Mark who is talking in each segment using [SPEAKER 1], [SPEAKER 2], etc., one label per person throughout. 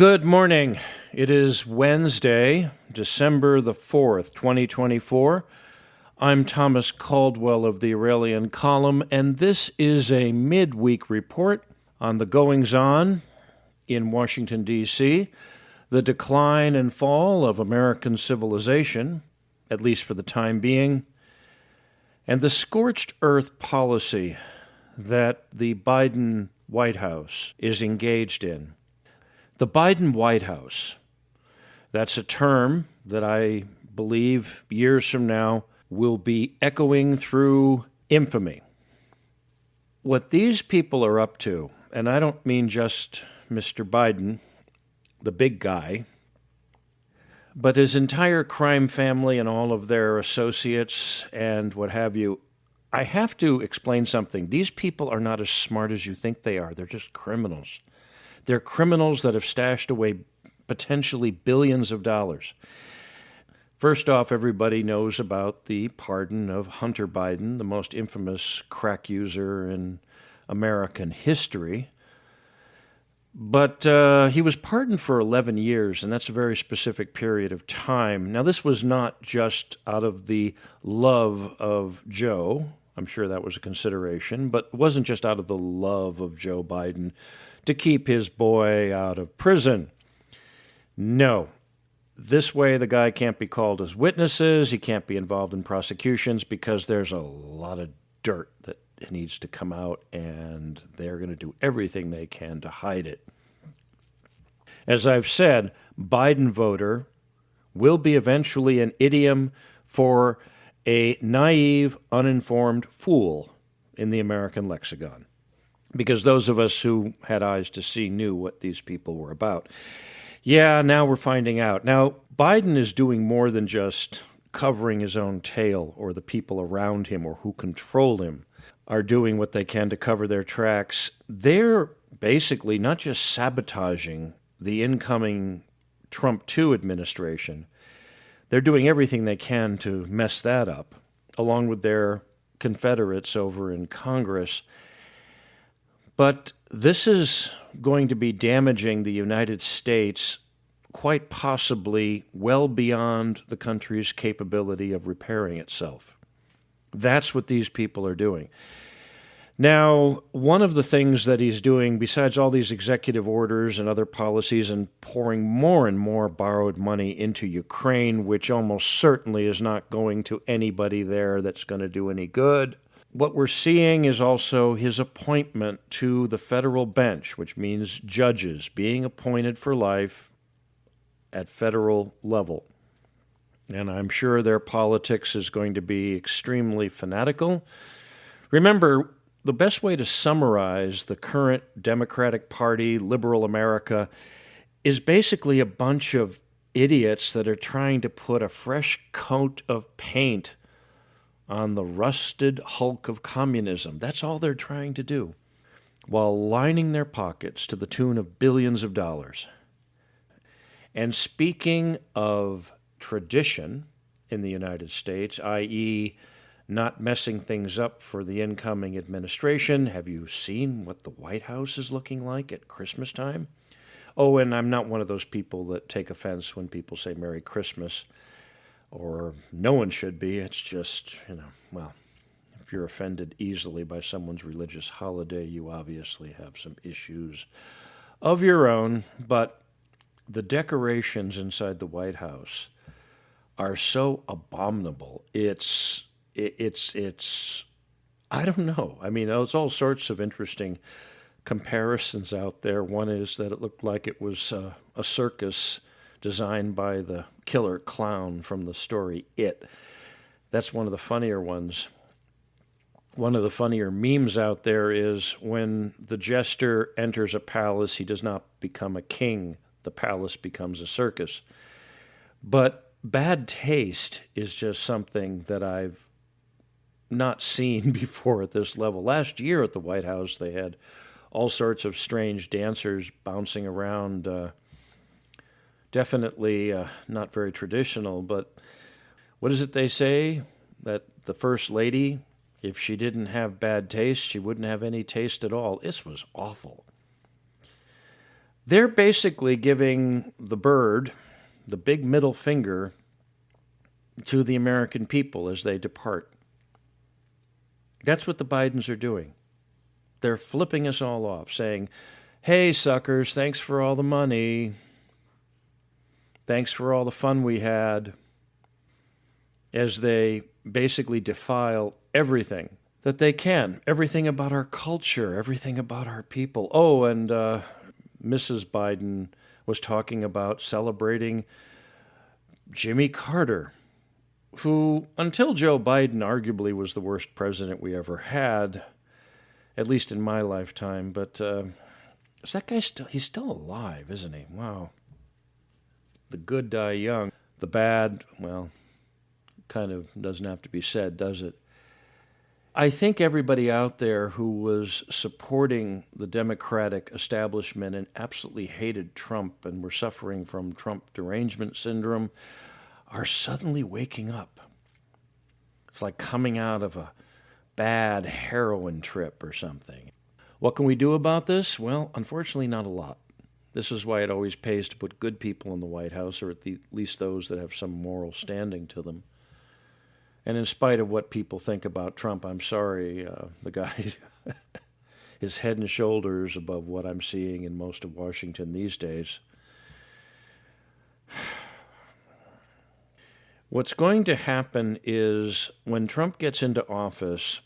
[SPEAKER 1] Good morning. It is Wednesday, December the 4th, 2024. I'm Thomas Caldwell of the Aurelian Column, and this is a midweek report on the goings-on in Washington, D.C., the decline and fall of American civilization, at least for the time being, and the scorched earth policy that the Biden White House is engaged in. The Biden White House, that's a term that I believe years from now will be echoing through infamy. What these people are up to, and I don't mean just Mr. Biden, the big guy, but his entire crime family and all of their associates and what have you, I have to explain something. These people are not as smart as you think they are. They're just criminals. They're criminals that have stashed away potentially billions of dollars. First off, everybody knows about the pardon of Hunter Biden, the most infamous crack user in American history. But he was pardoned for 11 years, and that's a very specific period of time. Now, this was not just out of the love of Joe. I'm sure that was a consideration, but it wasn't just out of the love of Joe Biden to keep his boy out of prison. No. This way, the guy can't be called as witnesses. He can't be involved in prosecutions because there's a lot of dirt that needs to come out, and they're going to do everything they can to hide it. As I've said, Biden voter will be eventually an idiom for a naive, uninformed fool in the American lexicon, because those of us who had eyes to see knew what these people were about. Yeah, now we're finding out. Now, Biden is doing more than just covering his own tail, or the people around him or who control him are doing what they can to cover their tracks. They're basically not just sabotaging the incoming Trump 2 administration. They're doing everything they can to mess that up, along with their Confederates over in Congress. But this is going to be damaging the United States quite possibly well beyond the country's capability of repairing itself. That's what these people are doing. Now, one of the things that he's doing, besides all these executive orders and other policies and pouring more and more borrowed money into Ukraine, which almost certainly is not going to anybody there that's going to do any good, what we're seeing is also his appointment to the federal bench, which means judges being appointed for life at federal level. And I'm sure their politics is going to be extremely fanatical. Remember, the best way to summarize the current Democratic Party, liberal America, is basically a bunch of idiots that are trying to put a fresh coat of paint on the rusted hulk of communism. That's all they're trying to do, while lining their pockets to the tune of billions of dollars. And speaking of tradition in the United States, i.e., not messing things up for the incoming administration, have you seen what the White House is looking like at Christmas time? Oh, and I'm not one of those people that take offense when people say Merry Christmas, or no one should be. It's just, well, if you're offended easily by someone's religious holiday, you obviously have some issues of your own. But the decorations inside the White House are so abominable. It's I don't know. I mean, there's all sorts of interesting comparisons out there. One is that it looked like it was a circus designed by the killer clown from the story It. That's one of the funnier ones. One of the funnier memes out there is when the jester enters a palace, he does not become a king. The palace becomes a circus. But bad taste is just something that I've not seen before at this level. Last year at the White House, they had all sorts of strange dancers bouncing around. Definitely not very traditional, but what is it they say? That the First Lady, if she didn't have bad taste, she wouldn't have any taste at all. This was awful. They're basically giving the bird, the big middle finger, to the American people as they depart. That's what the Bidens are doing. They're flipping us all off, saying, hey, suckers, thanks for all the money. Thanks for all the fun we had. As they basically defile everything that they can, everything about our culture, everything about our people. Oh, and Mrs. Biden was talking about celebrating Jimmy Carter, who, until Joe Biden, arguably was the worst president we ever had, at least in my lifetime. But is that guy still? He's still alive, isn't he? Wow. The good die young. The bad, well, kind of doesn't have to be said, does it? I think everybody out there who was supporting the Democratic establishment and absolutely hated Trump and were suffering from Trump derangement syndrome are suddenly waking up. It's like coming out of a bad heroin trip or something. What can we do about this? Well, unfortunately, not a lot. This is why it always pays to put good people in the White House, or at least those that have some moral standing to them. And in spite of what people think about Trump, I'm sorry, the guy is head and shoulders above what I'm seeing in most of Washington these days. What's going to happen is when Trump gets into office,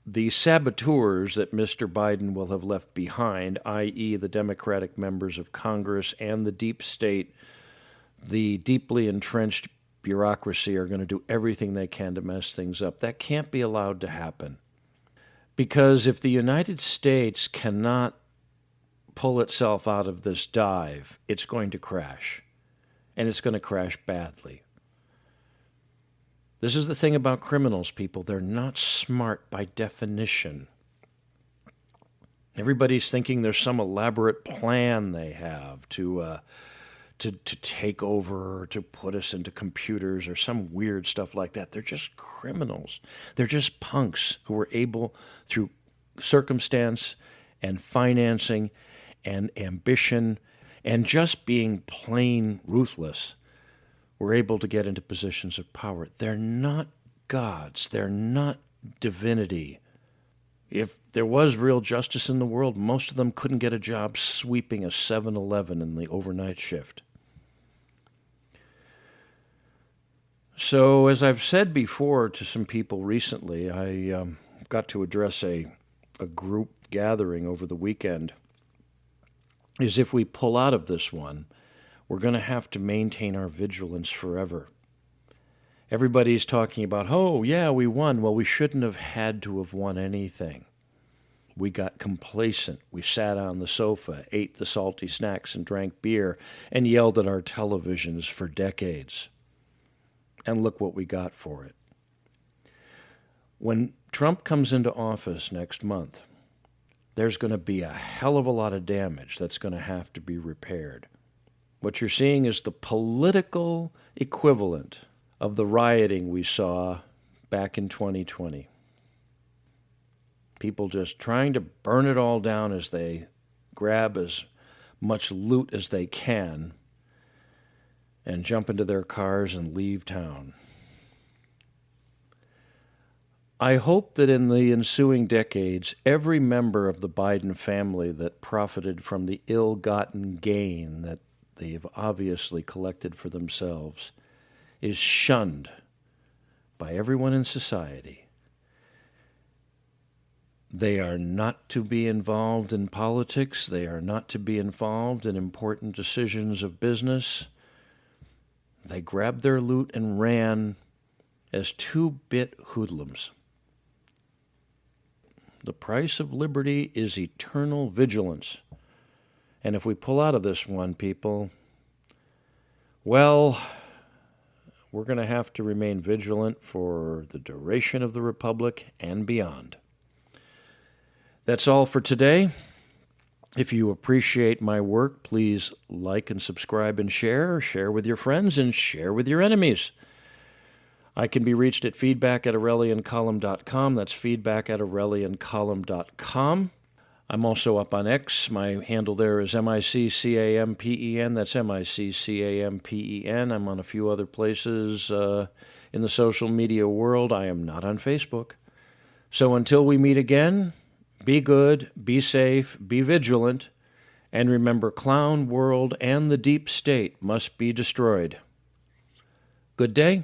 [SPEAKER 1] the saboteurs that Mr. Biden will have left behind, i.e. the Democratic members of Congress and the deep state, the deeply entrenched bureaucracy, are going to do everything they can to mess things up. That can't be allowed to happen. Because if the United States cannot pull itself out of this dive, it's going to crash. And it's going to crash badly. This is the thing about criminals, people. They're not smart by definition. Everybody's thinking there's some elaborate plan they have to take over or to put us into computers or some weird stuff like that. They're just criminals. They're just punks who were able, through circumstance and financing and ambition and just being plain ruthless, were able to get into positions of power. They're not gods. They're not divinity. If there was real justice in the world, most of them couldn't get a job sweeping a 7-Eleven in the overnight shift. So, as I've said before to some people recently, I got to address a group gathering over the weekend, is if we pull out of this one, we're going to have to maintain our vigilance forever. Everybody's talking about, oh, yeah, we won. Well, we shouldn't have had to have won anything. We got complacent. We sat on the sofa, ate the salty snacks, and drank beer, and yelled at our televisions for decades. And look what we got for it. When Trump comes into office next month, there's going to be a hell of a lot of damage that's going to have to be repaired. What you're seeing is the political equivalent of the rioting we saw back in 2020. People just trying to burn it all down as they grab as much loot as they can and jump into their cars and leave town. I hope that in the ensuing decades, every member of the Biden family that profited from the ill-gotten gain that they've obviously collected for themselves is shunned by everyone in society. They are not to be involved in politics. They are not to be involved in important decisions of business. They grabbed their loot and ran as two-bit hoodlums. The price of liberty is eternal vigilance. And if we pull out of this one, people, well, we're going to have to remain vigilant for the duration of the Republic and beyond. That's all for today. If you appreciate my work, please like and subscribe and share. Share with your friends and share with your enemies. I can be reached at feedback@aureliancolumn.com. That's feedback@aureliancolumn.com. I'm also up on X. My handle there is MICCAMPEN. That's MICCAMPEN. I'm on a few other places in the social media world. I am not on Facebook. So until we meet again, be good, be safe, be vigilant, and remember, Clown World and the Deep State must be destroyed. Good day.